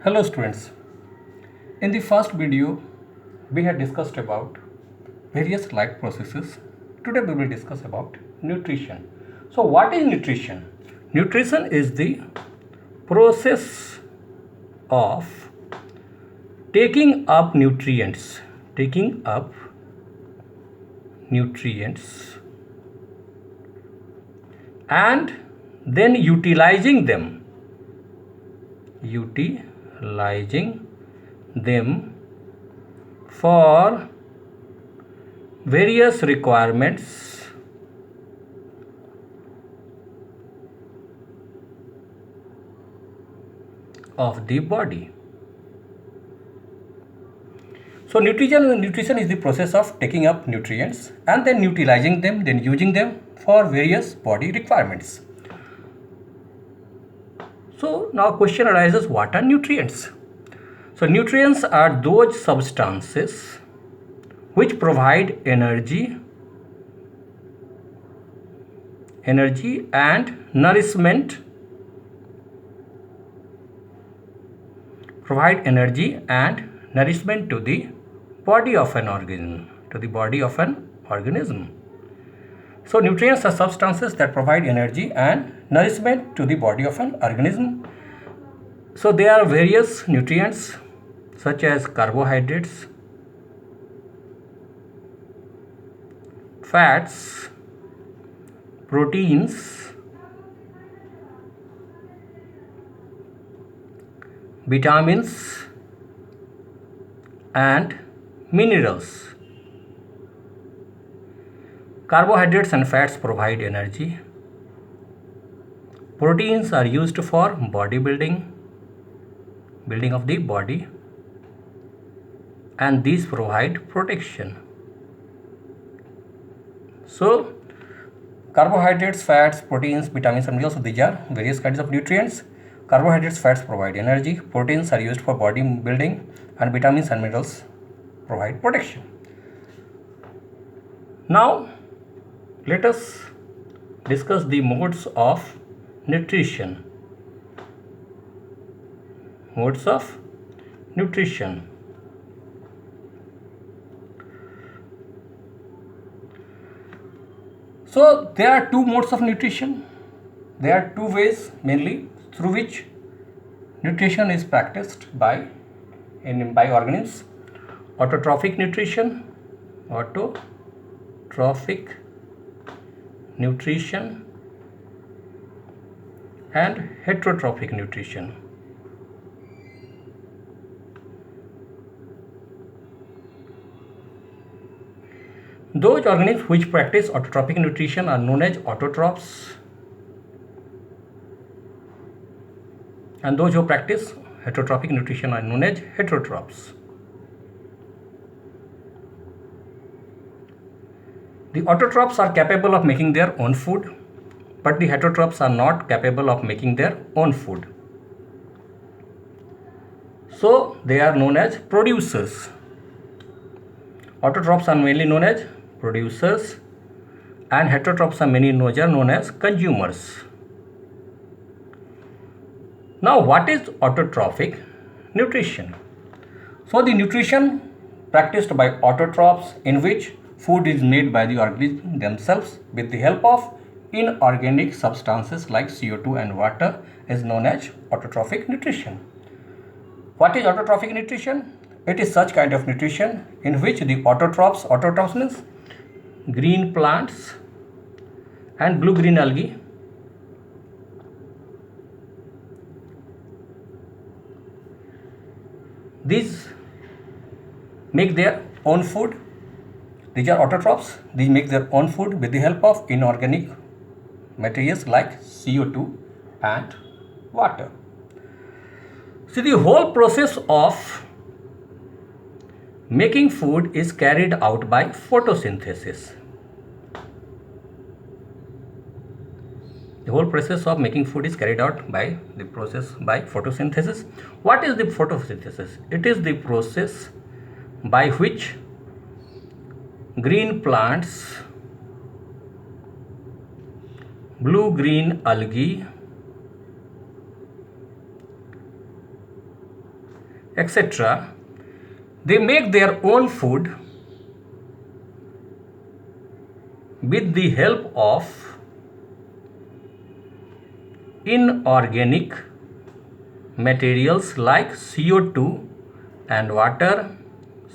Hello students. In the first video, we had discussed about various life processes. Today we will discuss about nutrition. So what is nutrition? Nutrition is the process of taking up nutrients and then utilizing them for various requirements of the body. So nutrition is the process of taking up nutrients and then utilizing them, then using them for various body requirements. So now question arises, what are nutrients? So nutrients are those substances which provide energy and nourishment to the body of an organism. So nutrients are substances that provide energy and nourishment to the body of an organism. So there are various nutrients such as carbohydrates, fats, proteins, vitamins and minerals. Carbohydrates and fats provide energy. Proteins are used for building of the body, and these provide protection. So carbohydrates, fats, proteins, vitamins and minerals, these are various kinds of nutrients. Carbohydrates, fats provide energy, proteins are used for body building, and vitamins and minerals provide protection. Now let us discuss the modes of nutrition. So there are two modes of nutrition. There are two ways mainly through which nutrition is practiced by organisms. Autotrophic nutrition and heterotrophic nutrition. Those organisms which practice autotrophic nutrition are known as autotrophs, and those who practice heterotrophic nutrition are known as heterotrophs. The autotrophs are capable of making their own food, but the heterotrophs are not capable of making their own food. So they are known as producers. Autotrophs are mainly known as producers, and heterotrophs are mainly known as consumers. Now what is autotrophic nutrition? So the nutrition practiced by autotrophs, in which food is made by the organisms themselves with the help of inorganic substances like CO2 and water, is known as autotrophic nutrition. What is autotrophic nutrition? It is such kind of nutrition in which the autotrophs means green plants and blue-green algae, these make their own food. These are autotrophs. These make their own food with the help of inorganic materials like CO2 and water. So the whole process of making food is carried out by photosynthesis. The whole process of making food is carried out by photosynthesis. What is the photosynthesis? It is the process by which green plants, blue-green algae, etc. They make their own food with the help of inorganic materials like CO2 and water,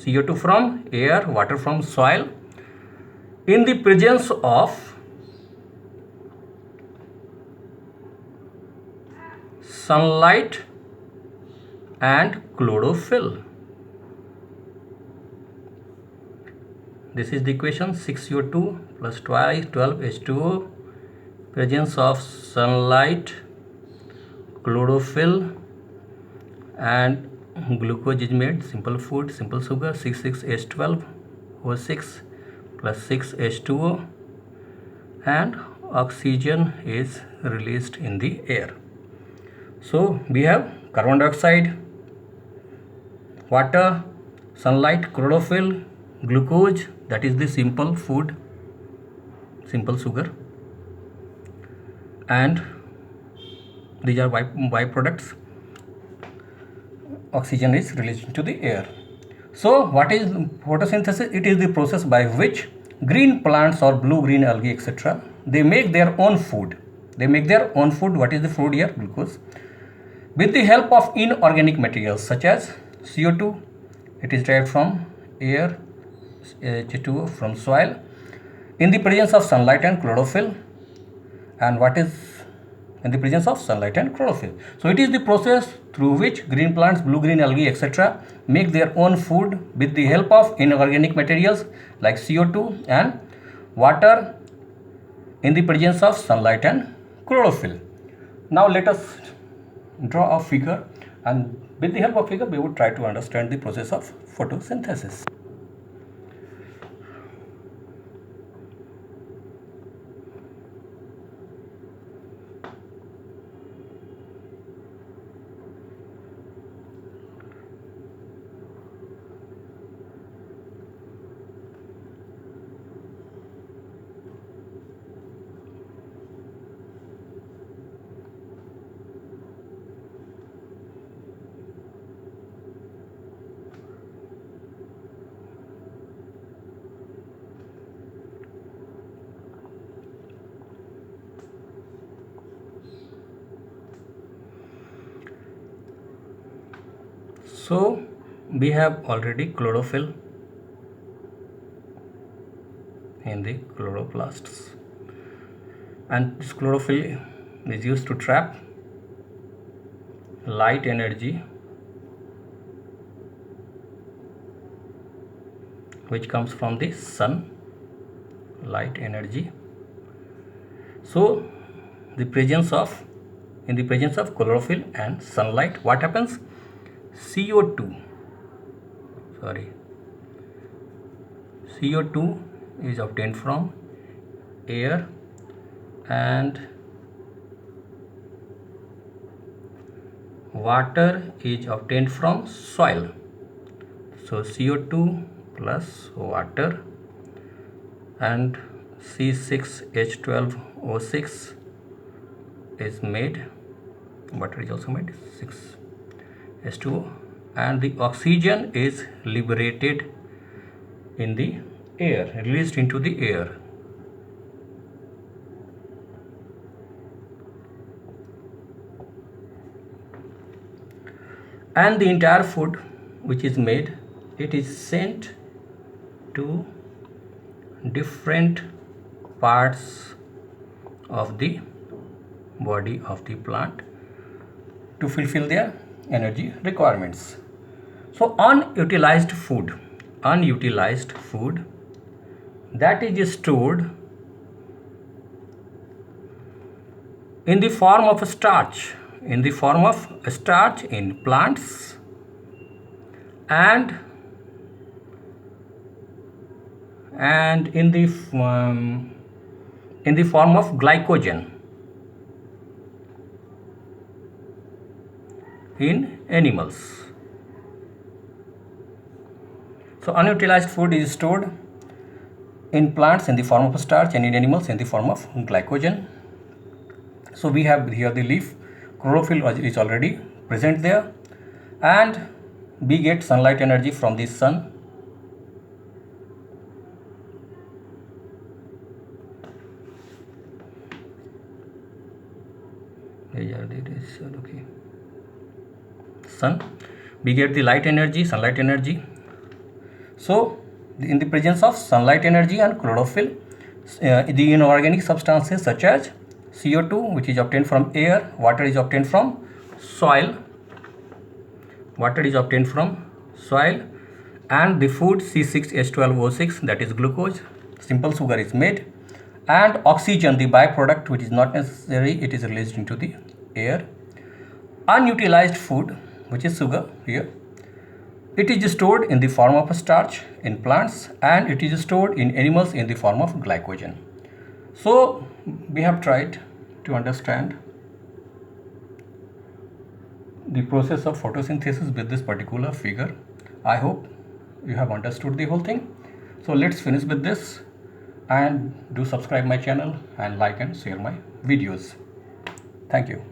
CO2 from air, water from soil, in the presence of sunlight and chlorophyll. This is the equation: 6CO2 plus 12H2O, presence of sunlight, chlorophyll, and glucose is made, simple food, simple sugar, 6,6H12O6 plus 6H2O, and oxygen is released in the air. So we have carbon dioxide, water, sunlight, chlorophyll, glucose, that is the simple food, simple sugar, and these are byproducts. Oxygen is released into the air. So what is photosynthesis? It is the process by which green plants or blue-green algae, etc., they make their own food. They make their own food. What is the food here? Glucose. With the help of inorganic materials such as CO2, it is derived from air, H2O from soil, in the presence of sunlight and chlorophyll. And what is in the presence of sunlight and chlorophyll? So it is the process through which green plants, blue-green algae, etc., make their own food with the help of inorganic materials like CO2 and water, in the presence of sunlight and chlorophyll. Now let us draw a figure, and with the help of figure we would try to understand the process of photosynthesis. So we have already chlorophyll in the chloroplasts, and this chlorophyll is used to trap light energy which comes from the sun, light energy. So in the presence of chlorophyll and sunlight, what happens? CO2 is obtained from air, and water is obtained from soil. So CO2 plus water and C6H12O6 is made, water is also made, 6H2O, and the oxygen is liberated in the air, released into the air. And the entire food which is made, it is sent to different parts of the body of the plant to fulfill their energy requirements. So unutilized food that is stored in the form of starch, in plants, and in the form of glycogen in animals. So unutilized food is stored in plants in the form of starch, and in animals in the form of glycogen. So we have here the leaf, chlorophyll is already present there, and We get sunlight energy from the sun. Okay. Sun. We get the light energy, sunlight energy. So, in the presence of sunlight energy and chlorophyll, the inorganic substances such as CO2, which is obtained from air, water is obtained from soil, and the food C6H12O6, that is glucose, simple sugar, is made, and oxygen, the byproduct, which is not necessary, it is released into the air. Unutilized food, which is sugar here, it is stored in the form of starch in plants, and it is stored in animals in the form of glycogen. So we have tried to understand the process of photosynthesis with this particular figure. I hope you have understood the whole thing. So let's finish with this, and do subscribe my channel and like and share my videos. Thank you.